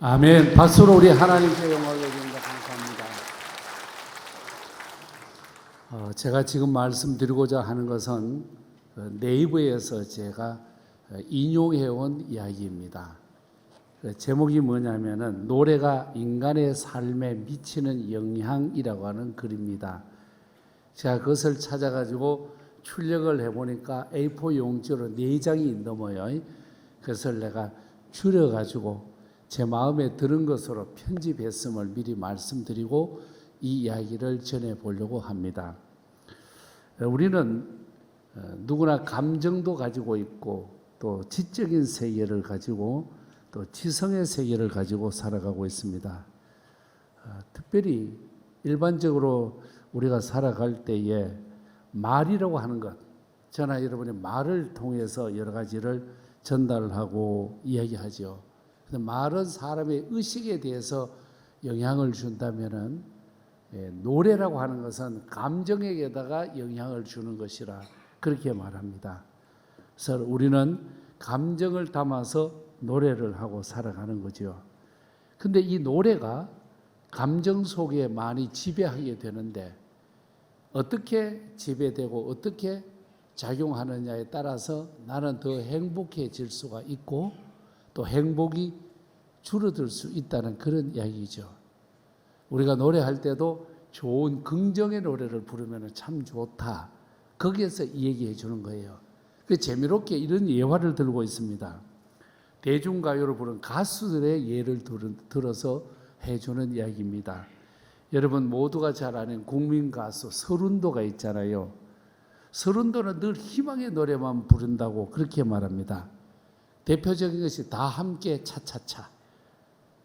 아멘. 박수로 우리 하나님께 영광을 드립니다. 감사합니다. 제가 지금 말씀드리고자 하는 것은 네이버에서 제가 인용해온 이야기입니다. 제목이 뭐냐면은 노래가 인간의 삶에 미치는 영향이라고 하는 글입니다. 제가 그것을 찾아가지고 출력을 해보니까 A4 용지로 4장이 넘어요. 그것을 내가 줄여가지고 제 마음에 드는 것으로 편집했음을 미리 말씀드리고 이 이야기를 전해보려고 합니다. 우리는 누구나 감정도 가지고 있고 또 지적인 세계를 가지고 또 지성의 세계를 가지고 살아가고 있습니다. 특별히 일반적으로 우리가 살아갈 때에 말이라고 하는 것, 저나 여러분이 말을 통해서 여러 가지를 전달하고 이야기하죠. 근데 말은 사람의 의식에 대해서 영향을 준다면은 노래라고 하는 것은 감정에게다가 영향을 주는 것이라 그렇게 말합니다. 그래서 우리는 감정을 담아서 노래를 하고 살아가는 거죠. 근데 이 노래가 감정 속에 많이 지배하게 되는데 어떻게 지배되고 어떻게 작용하느냐에 따라서 나는 더 행복해질 수가 있고 또 행복이 줄어들 수 있다는 그런 이야기죠. 우리가 노래할 때도 좋은 긍정의 노래를 부르면 참 좋다. 거기에서 얘기해 주는 거예요. 재미롭게 이런 예화를 들고 있습니다. 대중가요를 부른 가수들의 예를 들어서 해주는 이야기입니다. 여러분 모두가 잘 아는 국민 가수 서른도가 있잖아요. 서른도는 늘 희망의 노래만 부른다고 그렇게 말합니다. 대표적인 것이 다 함께 차차차.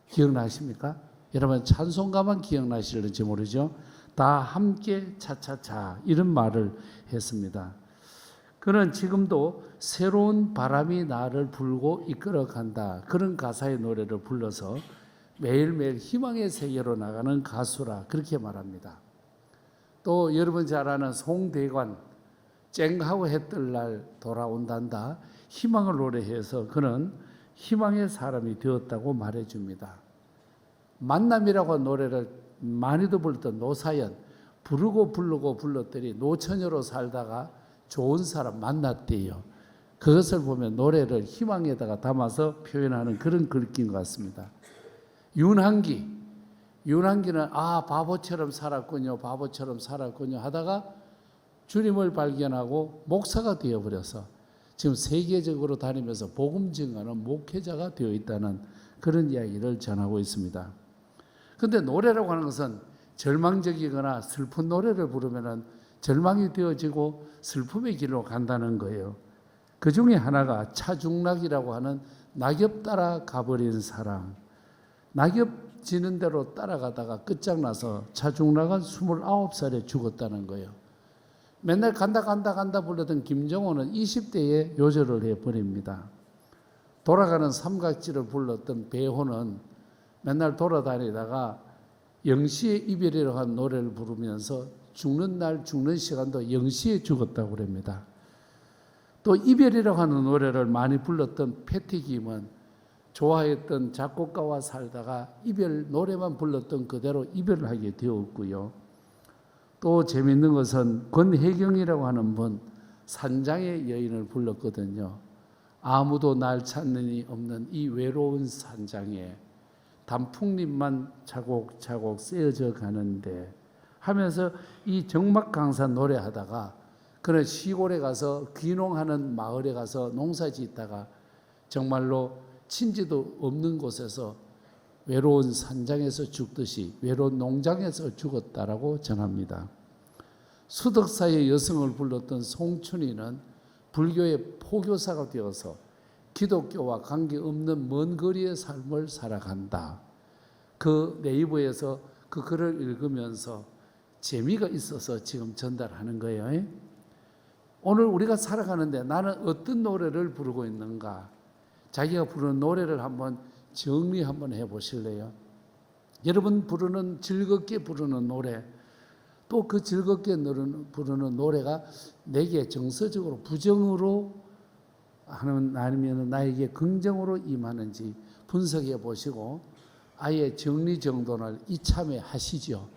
기억나십니까? 여러분 찬송가만 기억나실는지 모르죠. 다 함께 차차차 이런 말을 했습니다. 그는 지금도 새로운 바람이 나를 불고 이끌어간다. 그런 가사의 노래를 불러서 매일매일 희망의 세계로 나가는 가수라 그렇게 말합니다. 또 여러분 잘 아는 송대관 쨍하고 해뜰 날 돌아온단다. 희망을 노래해서 그는 희망의 사람이 되었다고 말해줍니다. 만남이라고 한 노래를 많이도 불렀던 노사연 부르고 부르고 불렀더니 노처녀로 살다가 좋은 사람 만났대요. 그것을 보면 노래를 희망에다가 담아서 표현하는 그런 글귀인 것 같습니다. 윤한기는 바보처럼 살았군요 하다가 주님을 발견하고 목사가 되어버려서 지금 세계적으로 다니면서 복음 증거하는 목회자가 되어 있다는 그런 이야기를 전하고 있습니다. 그런데 노래라고 하는 것은 절망적이거나 슬픈 노래를 부르면 절망이 되어지고 슬픔의 길로 간다는 거예요. 그 중에 하나가 차중락이라고 하는 낙엽 따라 가버린 사람. 낙엽 지는 대로 따라가다가 끝장나서 차중락은 29살에 죽었다는 거예요. 맨날 간다 불러던 김정호는 20대에 요절을 해버립니다. 돌아가는 삼각지를 불렀던 배호는 맨날 돌아다니다가 영시의 이별이라고 하는 노래를 부르면서 죽는 날 죽는 시간도 영시에 죽었다고 그럽니다. 또 이별이라고 하는 노래를 많이 불렀던 패티김은 좋아했던 작곡가와 살다가 이별 노래만 불렀던 그대로 이별을 하게 되었고요. 또 재미있는 것은 권혜경이라고 하는 분 산장의 여인을 불렀거든요. 아무도 날 찾는 이 없는 이 외로운 산장에 단풍잎만 차곡차곡 쓰여져 가는데 하면서 이 정막강산 노래하다가 그런 시골에 가서 귀농하는 마을에 가서 농사 짓다가 정말로 친지도 없는 곳에서 외로운 산장에서 죽듯이 외로운 농장에서 죽었다라고 전합니다. 수덕사의 여성을 불렀던 송춘이는 불교의 포교사가 되어서 기독교와 관계없는 먼 거리의 삶을 살아간다. 그 네이버에서 그 글을 읽으면서 재미가 있어서 지금 전달하는 거예요. 오늘 우리가 살아가는데 나는 어떤 노래를 부르고 있는가? 자기가 부르는 노래를 한번 정리 한번 해보실래요? 여러분 부르는 즐겁게 부르는 노래 또 그 즐겁게 부르는 노래가 내게 정서적으로 부정으로 하는 아니면 나에게 긍정으로 임하는지 분석해 보시고 아예 정리정돈을 이참에 하시죠.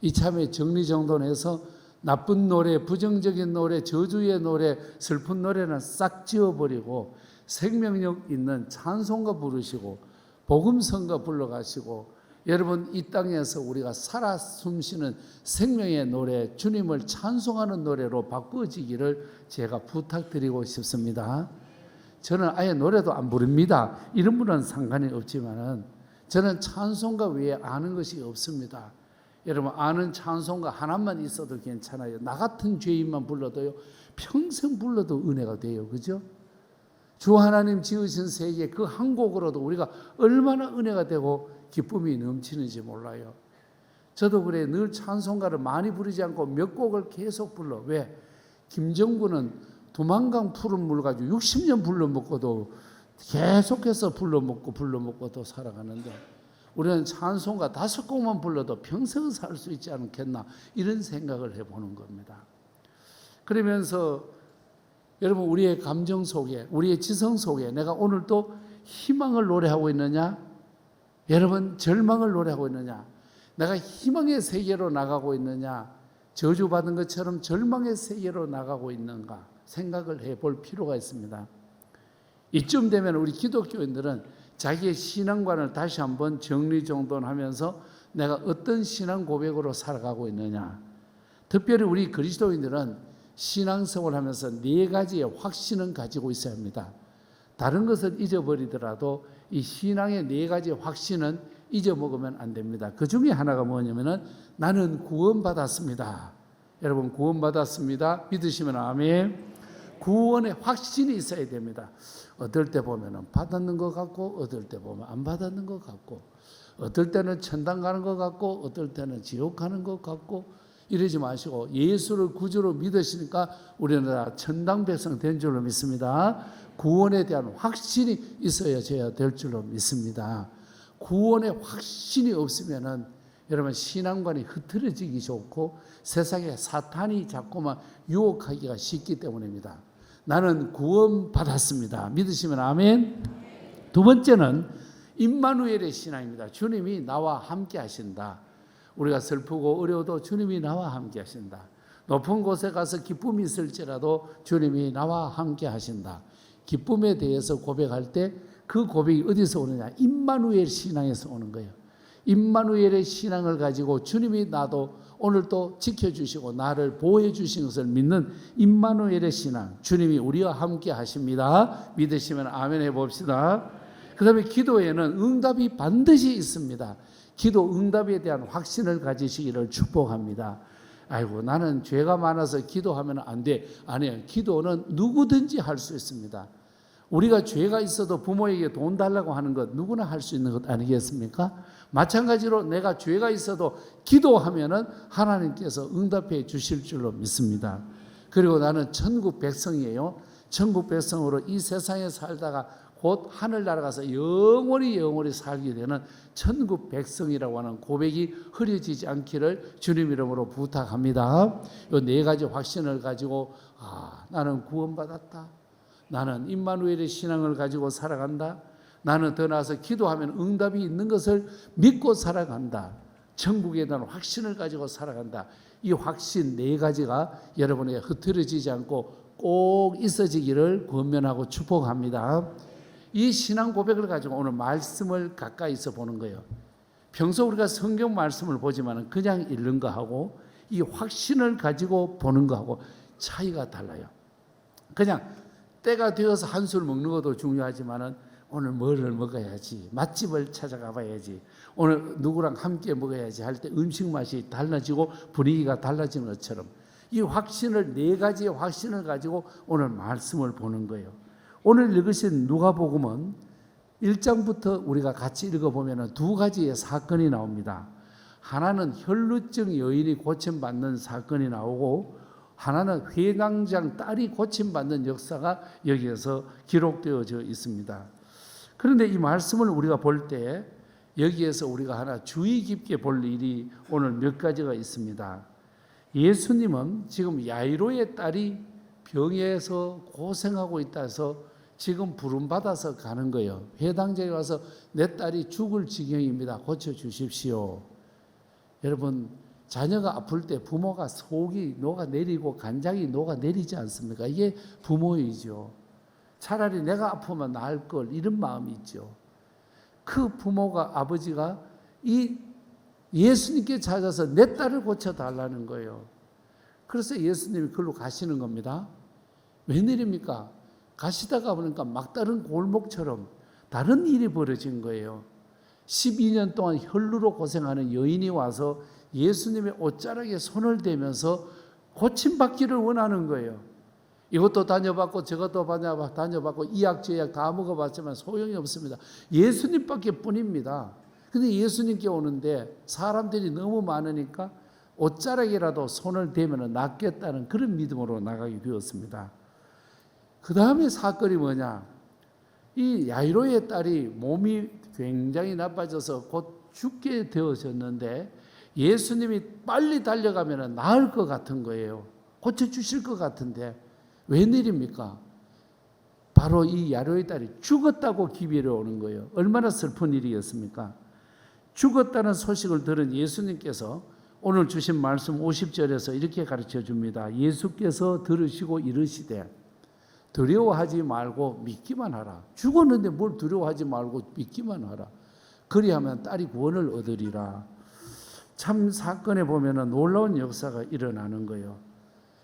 이참에 정리정돈해서 나쁜 노래, 부정적인 노래, 저주의 노래, 슬픈 노래는 싹 지워버리고 생명력 있는 찬송가 부르시고 복음성가 불러가시고, 여러분 이 땅에서 우리가 살아 숨쉬는 생명의 노래, 주님을 찬송하는 노래로 바꿔지기를 제가 부탁드리고 싶습니다. 저는 아예 노래도 안 부릅니다. 이런 분은 상관이 없지만은 저는 찬송가 외에 아는 것이 없습니다. 여러분 아는 찬송가 하나만 있어도 괜찮아요. 나 같은 죄인만 불러도요, 평생 불러도 은혜가 돼요. 그죠? 주 하나님 지으신 세계 그 한 곡으로도 우리가 얼마나 은혜가 되고 기쁨이 넘치는지 몰라요. 저도 그래, 늘 찬송가를 많이 부르지 않고 몇 곡을 계속 불러. 왜? 김정구는 두만강 푸른 물 가지고 60년 불러먹고도 계속해서 불러먹고 또 살아가는데, 우리는 찬송가 5곡만 불러도 평생 살 수 있지 않겠나, 이런 생각을 해보는 겁니다. 그러면서 여러분 우리의 감정 속에, 우리의 지성 속에 내가 오늘 또 희망을 노래하고 있느냐, 여러분 절망을 노래하고 있느냐, 내가 희망의 세계로 나가고 있느냐, 저주받은 것처럼 절망의 세계로 나가고 있는가 생각을 해볼 필요가 있습니다. 이쯤 되면 우리 기독교인들은 자기의 신앙관을 다시 한번 정리정돈하면서 내가 어떤 신앙 고백으로 살아가고 있느냐, 특별히 우리 그리스도인들은 신앙생활을 하면서 4가지의 확신은 가지고 있어야 합니다. 다른 것을 잊어버리더라도 이 신앙의 4가지 확신은 잊어먹으면 안 됩니다. 그 중에 하나가 뭐냐면은 나는 구원받았습니다. 여러분 구원받았습니다. 믿으시면 아멘. 구원의 확신이 있어야 됩니다. 어떨 때 보면은 받았는 것 같고, 어떨 때 보면 안 받았는 것 같고, 어떨 때는 천당 가는 것 같고, 어떨 때는 지옥 가는 것 같고, 이러지 마시고 예수를 구주로 믿으시니까 우리는 다 천당 백성 된 줄로 믿습니다. 구원에 대한 확신이 있어야 될 줄로 믿습니다. 구원의 확신이 없으면은 여러분 신앙관이 흐트러지기 좋고 세상에 사탄이 자꾸만 유혹하기가 쉽기 때문입니다. 나는 구원받았습니다. 믿으시면 아멘. 두 번째는 임마누엘의 신앙입니다. 주님이 나와 함께 하신다. 우리가 슬프고 어려워도 주님이 나와 함께 하신다. 높은 곳에 가서 기쁨이 있을지라도 주님이 나와 함께 하신다. 기쁨에 대해서 고백할 때 그 고백이 어디서 오느냐? 임마누엘 신앙에서 오는 거예요. 임마누엘의 신앙을 가지고 주님이 나도 오늘 또 지켜주시고 나를 보호해 주신 것을 믿는 임마누엘의 신앙, 주님이 우리와 함께 하십니다. 믿으시면 아멘 해봅시다. 그 다음에 기도에는 응답이 반드시 있습니다. 기도 응답에 대한 확신을 가지시기를 축복합니다. 아이고 나는 죄가 많아서 기도하면 안 돼. 아니에요. 기도는 누구든지 할 수 있습니다. 우리가 죄가 있어도 부모에게 돈 달라고 하는 것 누구나 할 수 있는 것 아니겠습니까? 마찬가지로 내가 죄가 있어도 기도하면은 하나님께서 응답해 주실 줄로 믿습니다. 그리고 나는 천국 백성이에요. 천국 백성으로 이 세상에 살다가 곧 하늘나라 가서 영원히 살게 되는 천국 백성이라고 하는 고백이 흐려지지 않기를 주님 이름으로 부탁합니다. 이 4가지 확신을 가지고 나는 구원받았다. 나는 임마누엘의 신앙을 가지고 살아간다. 나는 더 나아서 기도하면 응답이 있는 것을 믿고 살아간다. 천국에 대한 확신을 가지고 살아간다. 이 확신 4가지가 여러분에게 흐트러지지 않고 꼭 있어지기를 권면하고 축복합니다. 이 신앙 고백을 가지고 오늘 말씀을 가까이서 보는 거예요. 평소 우리가 성경 말씀을 보지만 그냥 읽는 거하고 이 확신을 가지고 보는 거하고 차이가 달라요. 그냥 때가 되어서 한술 먹는 것도 중요하지만 오늘 뭐를 먹어야지, 맛집을 찾아가 봐야지, 오늘 누구랑 함께 먹어야지 할 때 음식 맛이 달라지고 분위기가 달라지는 것처럼 이 확신을 4가지의 확신을 가지고 오늘 말씀을 보는 거예요. 오늘 읽으신 누가복음은 1장부터 우리가 같이 읽어보면 2가지의 사건이 나옵니다. 하나는 혈루증 여인이 고침받는 사건이 나오고 하나는 회당장 딸이 고침받는 역사가 여기에서 기록되어져 있습니다. 그런데 이 말씀을 우리가 볼 때 여기에서 우리가 하나 주의 깊게 볼 일이 오늘 몇 가지가 있습니다. 예수님은 지금 야이로의 딸이 병에서 고생하고 있다 해서 지금 부름받아서 가는 거예요. 회당장에 와서 내 딸이 죽을 지경입니다. 고쳐주십시오. 여러분, 자녀가 아플 때 부모가 속이 녹아내리고 간장이 녹아내리지 않습니까? 이게 부모이죠. 차라리 내가 아프면 나을 걸, 이런 마음이 있죠. 그 부모가, 아버지가 이 예수님께 찾아서 내 딸을 고쳐달라는 거예요. 그래서 예수님이 그걸로 가시는 겁니다. 웬일입니까? 가시다가 보니까 막다른 골목처럼 다른 일이 벌어진 거예요. 12년 동안 혈루로 고생하는 여인이 와서 예수님의 옷자락에 손을 대면서 고침받기를 원하는 거예요. 이것도 다녀봤고 저것도 다녀봤고 이약 저약 다 먹어봤지만 소용이 없습니다. 예수님밖에 뿐입니다. 근데 예수님께 오는데 사람들이 너무 많으니까 옷자락이라도 손을 대면 낫겠다는 그런 믿음으로 나가게 되었습니다. 그 다음에 사건이 뭐냐? 이 야이로의 딸이 몸이 굉장히 나빠져서 곧 죽게 되어졌는데 예수님이 빨리 달려가면 나을 것 같은 거예요. 고쳐주실 것 같은데 웬일입니까? 바로 이 야이로의 딸이 죽었다고 기별이 오는 거예요. 얼마나 슬픈 일이었습니까? 죽었다는 소식을 들은 예수님께서 오늘 주신 말씀 50절에서 이렇게 가르쳐 줍니다. 예수께서 들으시고 이르시되 두려워하지 말고 믿기만 하라. 죽었는데 뭘 두려워하지 말고 믿기만 하라. 그리하면 딸이 구원을 얻으리라. 참 사건에 보면 놀라운 역사가 일어나는 거예요.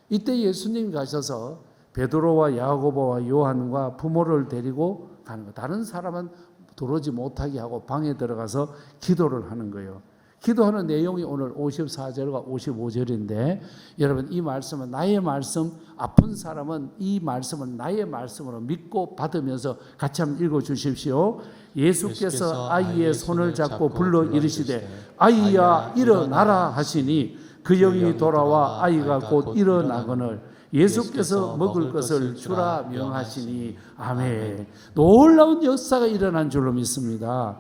이때 예수님이 가셔서 베드로와 야고보와 요한과 부모를 데리고 가는 거예요. 다른 사람은 들어오지 못하게 하고 방에 들어가서 기도를 하는 거예요. 기도하는 내용이 오늘 54절과 55절인데 여러분 이 말씀은 나의 말씀, 아픈 사람은 이 말씀은 나의 말씀으로 믿고 받으면서 같이 한번 읽어주십시오. 예수께서 아이의 손을 잡고 불러 이르시되 아이야 일어나라 하시니 그 영이 돌아와 아이가 곧 일어나거늘 예수께서 먹을 것을 주라 명하시니 아멘. 놀라운 역사가 일어난 줄로 믿습니다.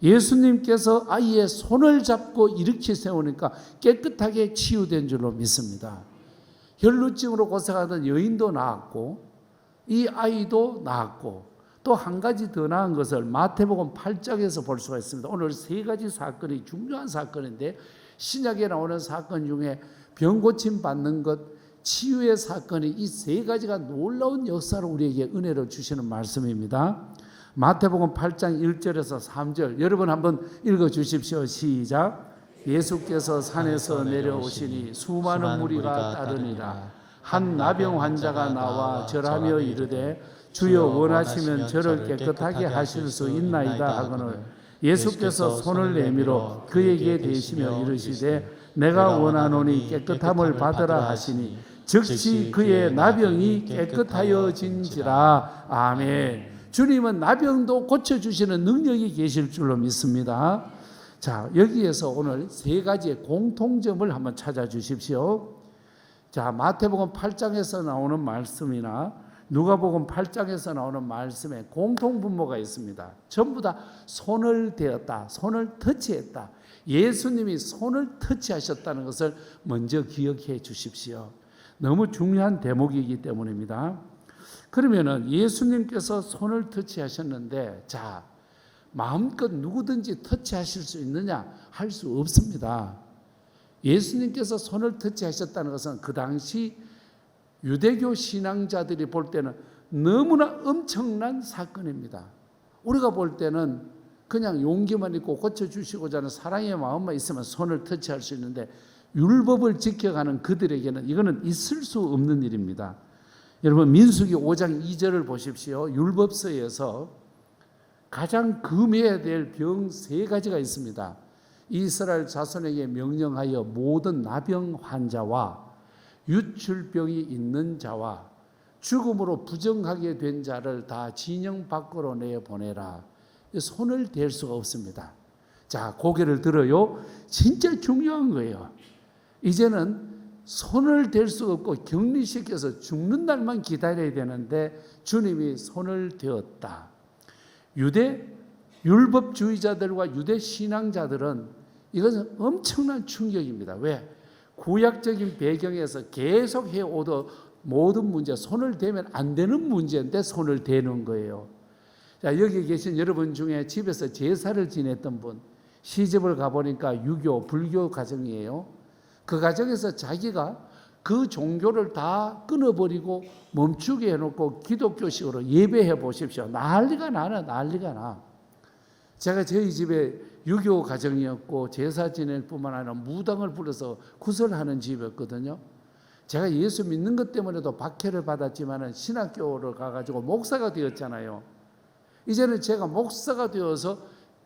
예수님께서 아이의 손을 잡고 일으켜 세우니까 깨끗하게 치유된 줄로 믿습니다. 혈루증으로 고생하던 여인도 나았고 이 아이도 나았고 또 한 가지 더 나은 것을 마태복음 8장에서 볼 수가 있습니다. 오늘 세 가지 사건이 중요한 사건인데 신약에 나오는 사건 중에 병 고침 받는 것, 치유의 사건이 이 세 가지가 놀라운 역사를 우리에게 은혜로 주시는 말씀입니다. 마태복음 8장 1절에서 3절 여러분 한번 읽어주십시오. 시작. 예수께서 산에서 내려오시니 수많은 무리가 따르니라. 한 나병 환자가 나와 절하며 이르되 주여 원하시면 저를 깨끗하게 하실 수 있나이다 하거늘 예수께서 손을 내밀어 그에게 대시며 이르시되 내가 원하노니 깨끗함을 받으라 하시니 즉시 그의 나병이 깨끗하여진지라. 아멘. 주님은 나병도 고쳐주시는 능력이 계실 줄로 믿습니다. 자, 여기에서 오늘 세 가지의 공통점을 한번 찾아주십시오. 자, 마태복음 8장에서 나오는 말씀이나 누가복음 8장에서 나오는 말씀에 공통분모가 있습니다. 전부 다 손을 대었다, 손을 터치했다. 예수님이 손을 터치하셨다는 것을 먼저 기억해 주십시오. 너무 중요한 대목이기 때문입니다. 그러면은 예수님께서 손을 터치하셨는데 자, 마음껏 누구든지 터치하실 수 있느냐? 할 수 없습니다. 예수님께서 손을 터치하셨다는 것은 그 당시 유대교 신앙자들이 볼 때는 너무나 엄청난 사건입니다. 우리가 볼 때는 그냥 용기만 있고 고쳐주시고자 하는 사랑의 마음만 있으면 손을 터치할 수 있는데 율법을 지켜가는 그들에게는 이거는 있을 수 없는 일입니다. 여러분 민수기 5장 2절을 보십시오. 율법서에서 가장 금해야 될 병 세 가지가 있습니다. 이스라엘 자손에게 명령하여 모든 나병 환자와 유출병이 있는 자와 죽음으로 부정하게 된 자를 다 진영 밖으로 내보내라. 손을 댈 수가 없습니다. 자, 고개를 들어요. 진짜 중요한 거예요. 이제는 손을 댈 수가 없고 격리시켜서 죽는 날만 기다려야 되는데 주님이 손을 대었다. 유대 율법주의자들과 유대 신앙자들은 이것은 엄청난 충격입니다. 왜? 구약적인 배경에서 계속 해오던 모든 문제, 손을 대면 안 되는 문제인데 손을 대는 거예요. 자, 여기 계신 여러분 중에 집에서 제사를 지냈던 분, 시집을 가보니까 유교, 불교 가정이에요. 그 가정에서 자기가 그 종교를 다 끊어버리고 멈추게 해놓고 기독교식으로 예배해 보십시오. 난리가 나. 제가 저희 집에 유교 가정이었고 제사 지낼 뿐만 아니라 무당을 불러서 구설하는 집이었거든요. 제가 예수 믿는 것 때문에도 박해를 받았지만 신학교를 가가지고 목사가 되었잖아요. 이제는 제가 목사가 되어서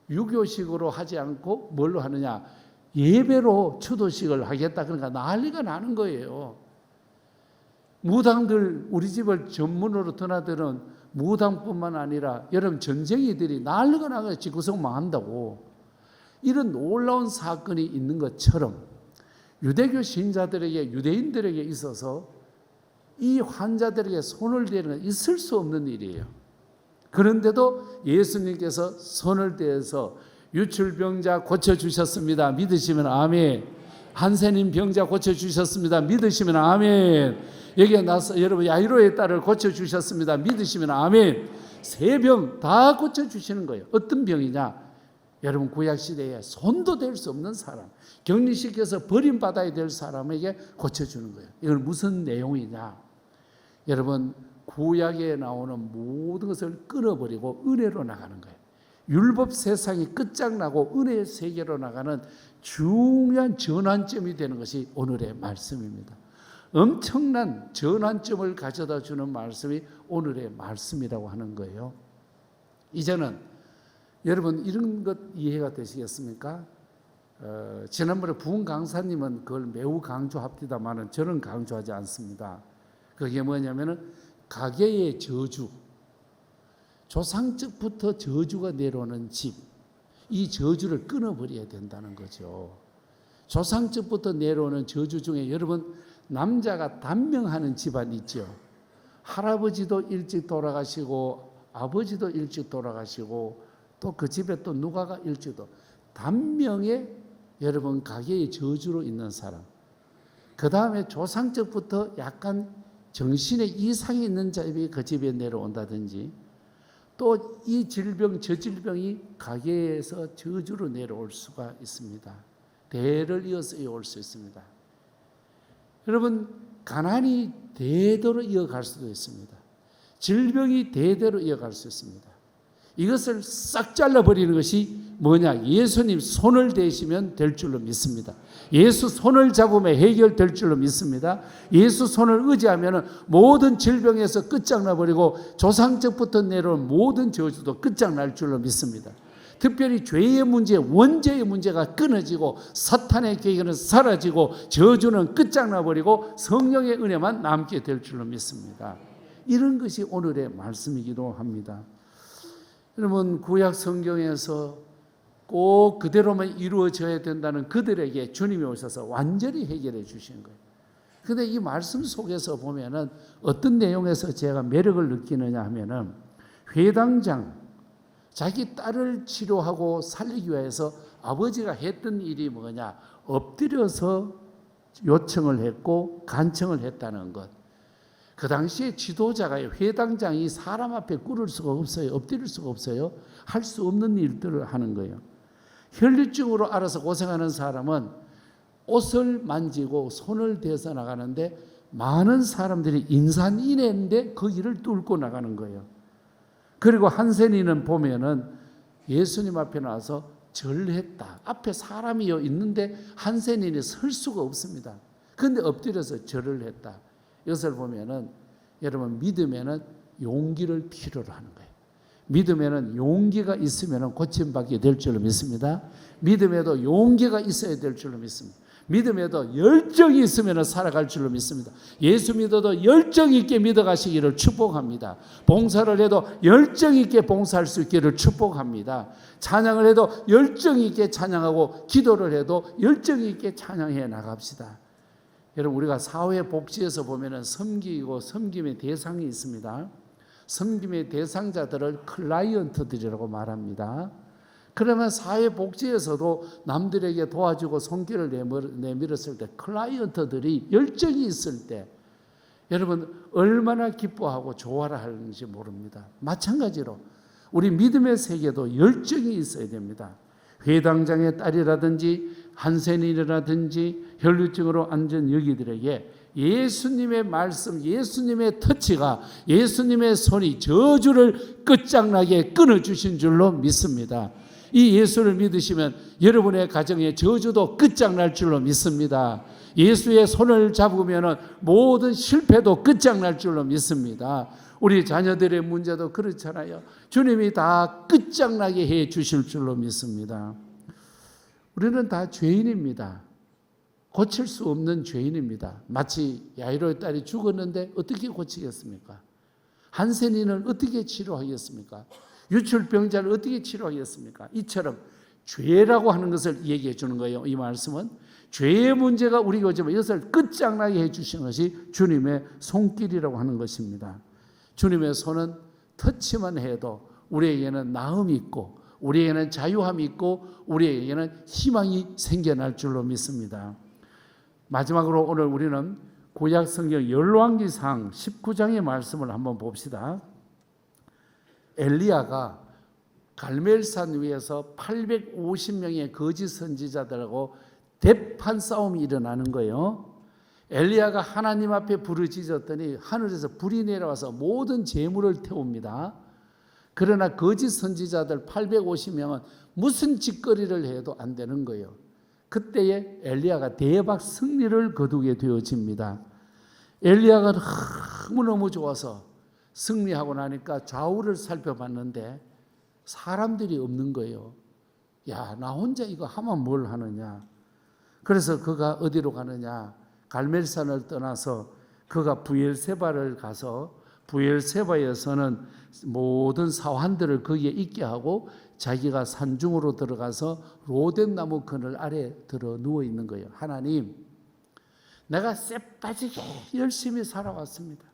유교식으로 하지 않고 뭘로 하느냐, 예배로 추도식을 하겠다. 그러니까 난리가 나는 거예요. 무당들, 우리 집을 전문으로 드나드는 무당뿐만 아니라 여러분 전쟁이들이 난리가 나서 집구석 망한다고. 이런 놀라운 사건이 있는 것처럼 유대교 신자들에게, 유대인들에게 있어서 이 환자들에게 손을 대는 건 있을 수 없는 일이에요. 그런데도 예수님께서 손을 대서 유출병자 고쳐주셨습니다. 믿으시면 아멘. 한센인 병자 고쳐주셨습니다. 믿으시면 아멘. 여기에 나서 여러분 야이로의 딸을 고쳐주셨습니다. 믿으시면 아멘. 세 병 다 고쳐주시는 거예요. 어떤 병이냐? 여러분 구약시대에 손도 댈 수 없는 사람, 격리시켜서 버림받아야 될 사람에게 고쳐주는 거예요. 이건 무슨 내용이냐? 여러분 구약에 나오는 모든 것을 끊어버리고 은혜로 나가는 거예요. 율법 세상이 끝장나고 은혜의 세계로 나가는 중요한 전환점이 되는 것이 오늘의 말씀입니다. 엄청난 전환점을 가져다 주는 말씀이 오늘의 말씀이라고 하는 거예요. 이제는 여러분 이런 것 이해가 되시겠습니까? 지난번에 부흥 강사님은 그걸 매우 강조합니다만 저는 강조하지 않습니다. 그게 뭐냐면은 가계의 저주, 조상적부터 저주가 내려오는 집, 이 저주를 끊어버려야 된다는 거죠. 조상적부터 내려오는 저주 중에 여러분 남자가 단명하는 집안 있죠. 할아버지도 일찍 돌아가시고 아버지도 일찍 돌아가시고 또 그 집에 또 누가가 일찍도 단명의 여러분 가계의 저주로 있는 사람. 그 다음에 조상적부터 약간 정신에 이상이 있는 자이 그 집에 내려온다든지 또 이 질병 저 질병이 가계에서 저주로 내려올 수가 있습니다. 대를 이어서 올 수 있습니다. 여러분 가난이 대대로 이어갈 수도 있습니다. 질병이 대대로 이어갈 수 있습니다. 이것을 싹 잘라버리는 것이 뭐냐? 예수님 손을 대시면 될 줄로 믿습니다. 예수 손을 잡으면 해결될 줄로 믿습니다. 예수 손을 의지하면 모든 질병에서 끝장나버리고 조상적부터 내려온 모든 저주도 끝장날 줄로 믿습니다. 특별히 죄의 문제, 원죄의 문제가 끊어지고 사탄의 계획은 사라지고 저주는 끝장나버리고 성령의 은혜만 남게 될 줄로 믿습니다. 이런 것이 오늘의 말씀이기도 합니다. 여러분 구약 성경에서 꼭 그대로만 이루어져야 된다는 그들에게 주님이 오셔서 완전히 해결해 주신 거예요. 그런데 이 말씀 속에서 보면은 어떤 내용에서 제가 매력을 느끼느냐 하면은 회당장 자기 딸을 치료하고 살리기 위해서 아버지가 했던 일이 뭐냐? 엎드려서 요청을 했고 간청을 했다는 것. 그 당시에 지도자가 회당장이 사람 앞에 꿇을 수가 없어요. 엎드릴 수가 없어요. 할 수 없는 일들을 하는 거예요. 혈류증으로 알아서 고생하는 사람은 옷을 만지고 손을 대서 나가는데 많은 사람들이 인산인해인데 그 일을 뚫고 나가는 거예요. 그리고 한센이는 보면은 예수님 앞에 나와서 절했다. 앞에 사람이 있는데 한센이는 설 수가 없습니다. 그런데 엎드려서 절을 했다. 이것을 보면은 여러분 믿음에는 용기를 필요로 하는 거예요. 믿음에는 용기가 있으면 고침받게 될 줄로 믿습니다. 믿음에도 용기가 있어야 될 줄로 믿습니다. 믿음에도 열정이 있으면 살아갈 줄로 믿습니다. 예수 믿어도 열정 있게 믿어가시기를 축복합니다. 봉사를 해도 열정 있게 봉사할 수 있기를 축복합니다. 찬양을 해도 열정 있게 찬양하고 기도를 해도 열정 있게 찬양해 나갑시다. 여러분 우리가 사회복지에서 보면은 섬기고 섬김의 대상이 있습니다. 섬김의 대상자들을 클라이언트들이라고 말합니다. 그러면 사회복지에서도 남들에게 도와주고 손길을 내밀었을 때 클라이언트들이 열정이 있을 때 여러분 얼마나 기뻐하고 좋아라 하는지 모릅니다. 마찬가지로 우리 믿음의 세계도 열정이 있어야 됩니다. 회당장의 딸이라든지 한센이라든지 혈루증으로 앉은 여기들에게 예수님의 말씀, 예수님의 터치가, 예수님의 손이 저주를 끝장나게 끊어주신 줄로 믿습니다. 이 예수를 믿으시면 여러분의 가정의 저주도 끝장날 줄로 믿습니다. 예수의 손을 잡으면 모든 실패도 끝장날 줄로 믿습니다. 우리 자녀들의 문제도 그렇잖아요. 주님이 다 끝장나게 해 주실 줄로 믿습니다. 우리는 다 죄인입니다. 고칠 수 없는 죄인입니다. 마치 야이로의 딸이 죽었는데 어떻게 고치겠습니까? 한센이는 어떻게 치료하겠습니까? 유출병자를 어떻게 치료하겠습니까? 이처럼 죄라고 하는 것을 얘기해 주는 거예요. 이 말씀은 죄의 문제가 우리가 오지만 이것을 끝장나게 해 주신 것이 주님의 손길이라고 하는 것입니다. 주님의 손은 터치만 해도 우리에게는 나음이 있고 우리에게는 자유함이 있고 우리에게는 희망이 생겨날 줄로 믿습니다. 마지막으로 오늘 우리는 구약 성경 열왕기상 19장의 말씀을 한번 봅시다. 엘리야가 갈멜산 위에서 850명의 거짓 선지자들하고 대판 싸움이 일어나는 거예요. 엘리야가 하나님 앞에 부르짖었더니 하늘에서 불이 내려와서 모든 재물을 태웁니다. 그러나 거짓 선지자들 850명은 무슨 짓거리를 해도 안 되는 거예요. 그때에 엘리야가 대박 승리를 거두게 되어집니다. 엘리야가 너무너무 좋아서 승리하고 나니까 좌우를 살펴봤는데 사람들이 없는 거예요. 야, 나 혼자 이거 하면 뭘 하느냐. 그래서 그가 어디로 가느냐. 갈멜산을 떠나서 그가 부엘세바를 가서 부엘세바에서는 모든 사환들을 거기에 있게 하고 자기가 산중으로 들어가서 로뎀나무 그늘 아래 들어 누워 있는 거예요. 하나님, 내가 쎄빠지게 열심히 살아왔습니다.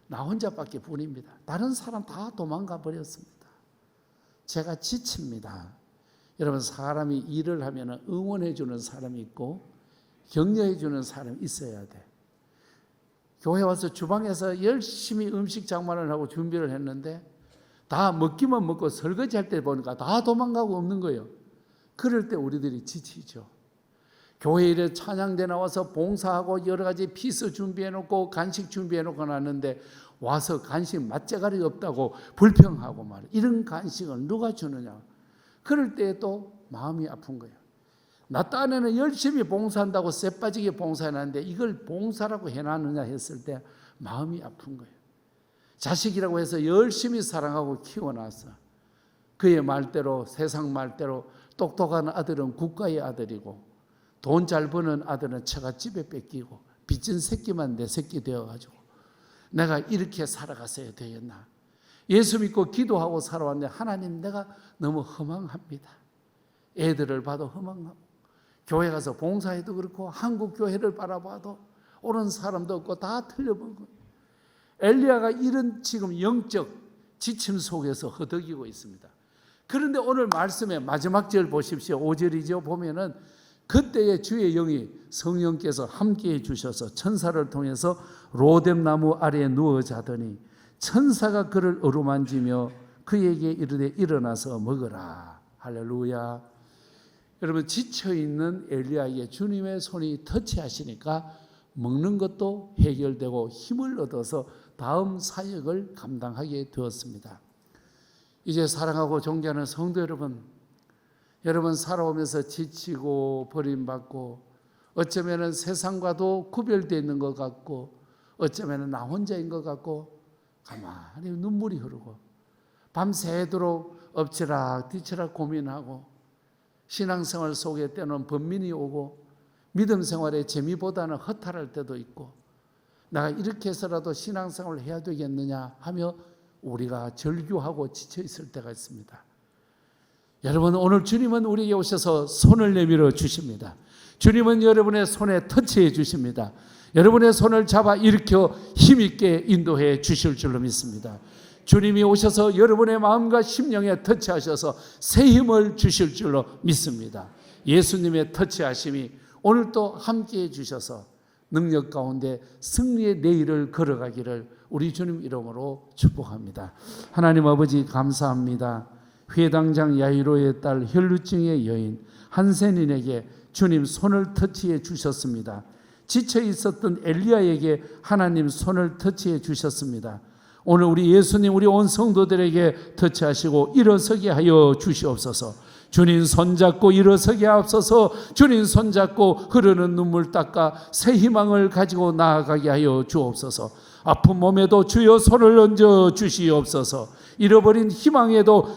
나 혼자밖에 뿐입니다. 다른 사람 다 도망가 버렸습니다. 제가 지칩니다. 여러분, 사람이 일을 하면 응원해 주는 사람이 있고 격려해 주는 사람이 있어야 돼. 교회 와서 주방에서 열심히 음식 장만을 하고 준비를 했는데 다 먹기만 먹고 설거지할 때 보니까 다 도망가고 없는 거예요. 그럴 때 우리들이 지치죠. 교회 일에 찬양대 나와서 봉사하고 여러 가지 피스 준비해놓고 간식 준비해놓고 놨는데 와서 간식 맛재가리 없다고 불평하고 말이에요. 이런 간식을 누가 주느냐. 그럴 때 또 마음이 아픈 거예요. 나 딴에는 열심히 봉사한다고 쎄빠지게 봉사해놨는데 이걸 봉사라고 해놨느냐 했을 때 마음이 아픈 거예요. 자식이라고 해서 열심히 사랑하고 키워놨어. 그의 말대로, 세상 말대로 똑똑한 아들은 국가의 아들이고 돈 잘 버는 아들은 처갓집에 뺏기고 빚진 새끼만 내 새끼 되어가지고 내가 이렇게 살아갔어야 되겠나. 예수 믿고 기도하고 살아왔는데 하나님, 내가 너무 허망합니다. 애들을 봐도 허망하고 교회 가서 봉사해도 그렇고 한국 교회를 바라봐도 옳은 사람도 없고 다 틀려보고. 엘리야가 이런 지금 영적 지침 속에서 허덕이고 있습니다. 그런데 오늘 말씀의 마지막 절 보십시오. 5절이죠. 보면은 그때의 주의 영이 성령께서 함께해 주셔서 천사를 통해서 로뎀나무 아래에 누워 자더니 천사가 그를 어루만지며 그에게 이르되 일어나서 먹으라. 할렐루야. 여러분, 지쳐있는 엘리야에게 주님의 손이 터치하시니까 먹는 것도 해결되고 힘을 얻어서 다음 사역을 감당하게 되었습니다. 이제 사랑하고 존경하는 성도 여러분, 여러분 살아오면서 지치고 버림받고 어쩌면 세상과도 구별되어 있는 것 같고 어쩌면 나 혼자인 것 같고 가만히 눈물이 흐르고 밤새도록 엎치락 뒤치락 고민하고 신앙생활 속에 때는 번민이 오고 믿음 생활의 재미보다는 허탈할 때도 있고 내가 이렇게 해서라도 신앙생활을 해야 되겠느냐 하며 우리가 절규하고 지쳐 있을 때가 있습니다. 여러분, 오늘 주님은 우리에게 오셔서 손을 내밀어 주십니다. 주님은 여러분의 손에 터치해 주십니다. 여러분의 손을 잡아 일으켜 힘있게 인도해 주실 줄로 믿습니다. 주님이 오셔서 여러분의 마음과 심령에 터치하셔서 새 힘을 주실 줄로 믿습니다. 예수님의 터치하심이 오늘 또 함께해 주셔서 능력 가운데 승리의 내일을 걸어가기를 우리 주님 이름으로 축복합니다. 하나님 아버지 감사합니다. 회당장 야이로의 딸 혈루증의 여인 한센인에게 주님 손을 터치해 주셨습니다. 지쳐 있었던 엘리야에게 하나님 손을 터치해 주셨습니다. 오늘 우리 예수님 우리 온 성도들에게 터치하시고 일어서게 하여 주시옵소서. 주님 손잡고 일어서게 하옵소서. 주님 손잡고 흐르는 눈물 닦아 새 희망을 가지고 나아가게 하여 주옵소서. 아픈 몸에도 주여 손을 얹어 주시옵소서. 잃어버린 희망에도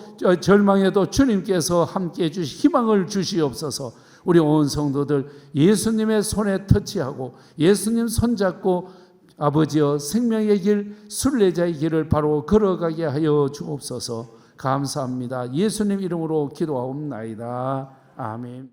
절망에도 주님께서 함께해 주시 희망을 주시옵소서. 우리 온 성도들 예수님의 손에 터치하고 예수님 손잡고 아버지여 생명의 길 순례자의 길을 바로 걸어가게 하여 주옵소서. 감사합니다. 예수님 이름으로 기도하옵나이다. 아멘.